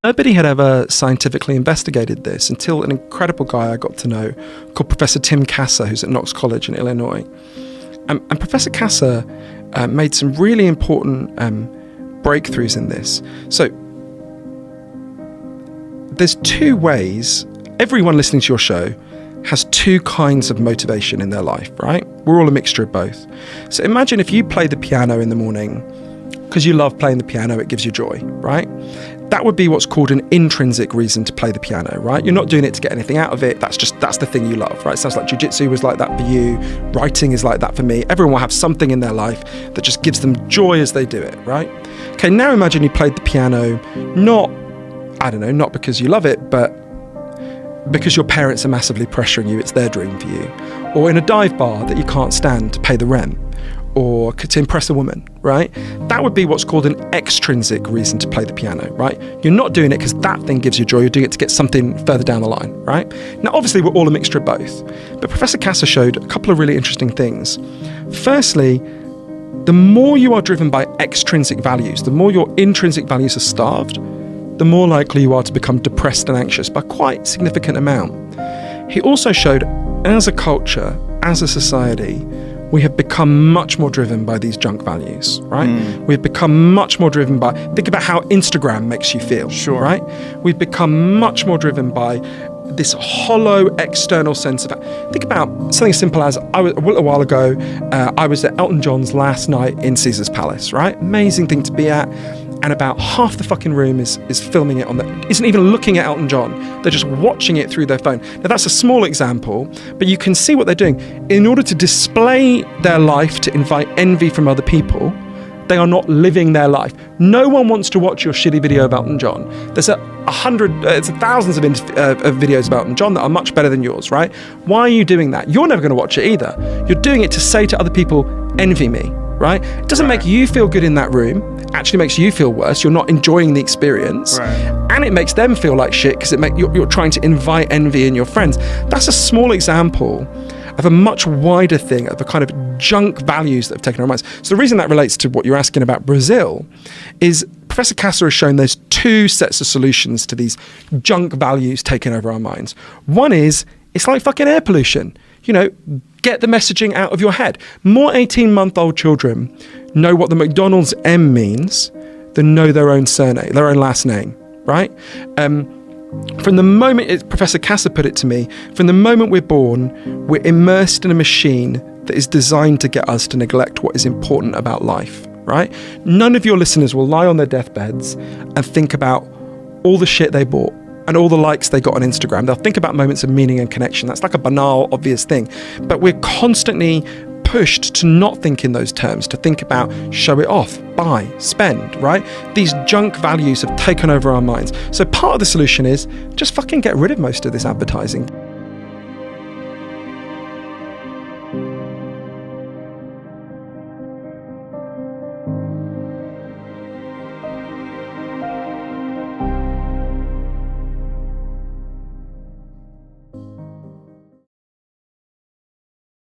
nobody had ever scientifically investigated this until an incredible guy I got to know called Professor Tim Kasser, who's at Knox College in Illinois. And Professor Kasser made some really important breakthroughs in this. So there's two ways. Everyone listening to your show has two kinds of motivation in their life, right? We're all a mixture of both. So imagine if you play the piano in the morning because you love playing the piano, it gives you joy, right? That would be what's called an intrinsic reason to play the piano, right? You're not doing it to get anything out of it. That's the thing you love, right? Sounds like jiu-jitsu was like that for you. Writing is like that for me. Everyone will have something in their life that just gives them joy as they do it, right? Okay, now imagine you played the piano, not because you love it, but because your parents are massively pressuring you, it's their dream for you. Or in a dive bar that you can't stand to pay the rent, or to impress a woman, right? That would be what's called an extrinsic reason to play the piano, right? You're not doing it because that thing gives you joy, you're doing it to get something further down the line, right? Now, obviously, we're all a mixture of both, but Professor Kasser showed a couple of really interesting things. Firstly, the more you are driven by extrinsic values, the more your intrinsic values are starved, the more likely you are to become depressed and anxious by quite a significant amount. He also showed, as a culture, as a society, we have become much more driven by these junk values, right? We've become much more driven by, think about how Instagram makes you feel, sure, right? We've become much more driven by this hollow external sense of, think about something as simple as, a little while ago, I was at Elton John's last night in Caesar's Palace, right? Amazing thing to be at. And about half the fucking room is filming it isn't even looking at Elton John. They're just watching it through their phone. Now that's a small example, but you can see what they're doing. In order to display their life, to invite envy from other people, they are not living their life. No one wants to watch your shitty video of Elton John. There's thousands of videos about Elton John that are much better than yours, right? Why are you doing that? You're never going to watch it either. You're doing it to say to other people, envy me, right? It doesn't make you feel good in that room. Actually makes you feel worse. You're not enjoying the experience, and it makes them feel like shit because you're trying to invite envy in your friends. That's a small example of a much wider thing, of the kind of junk values that have taken our minds. So the reason that relates to what you're asking about Brazil is Professor Kasser has shown there's two sets of solutions to these junk values taking over our minds. One is, it's like fucking air pollution. Get the messaging out of your head. More 18-month-old children know what the McDonald's M means than know their own surname, their own last name, right? From the moment, Professor Kasser put it to me, from the moment we're born, we're immersed in a machine that is designed to get us to neglect what is important about life, right? None of your listeners will lie on their deathbeds and think about all the shit they bought and all the likes they got on Instagram. They'll think about moments of meaning and connection. That's like a banal, obvious thing. But we're constantly pushed to not think in those terms, to think about show it off, buy, spend, right? These junk values have taken over our minds. So part of the solution is just fucking get rid of most of this advertising.